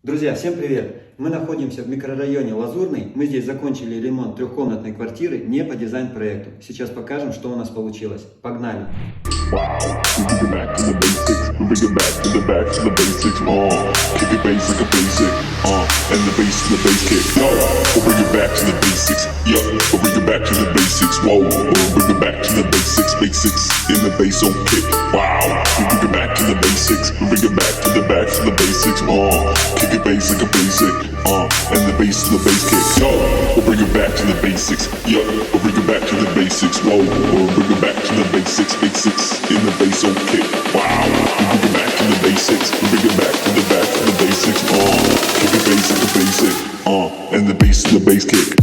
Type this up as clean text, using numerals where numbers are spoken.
Друзья, всем привет! Мы находимся в микрорайоне Лазурный. Мы здесь закончили ремонт трехкомнатной квартиры не по дизайн-проекту. Сейчас покажем, что у нас получилось. Погнали! Wow, we bring it back to the basics. We bring it back to the basics. Kick it bass like a basic. And the bass to the bass kick. Yo, we'll bring it back to the basics. Yeah, we'll bring it back to the basics. Whoa, we'll bring it back to the basics. Basics in the bass on kick. Wow, we bring it back to the basics. We bring it back to the basics. Kick it bass like a basic. And the bass to the bass kick. Yo, we'll bring it back to the basics. Yeah, we'll bring it back to the basics. Whoa, we'll bring it back to the basics. Basics in the bass on kick. Wow, we bring it back to the basics. We bring it back to the basics. Kick it bass like a basic. And the bass to the bass kick.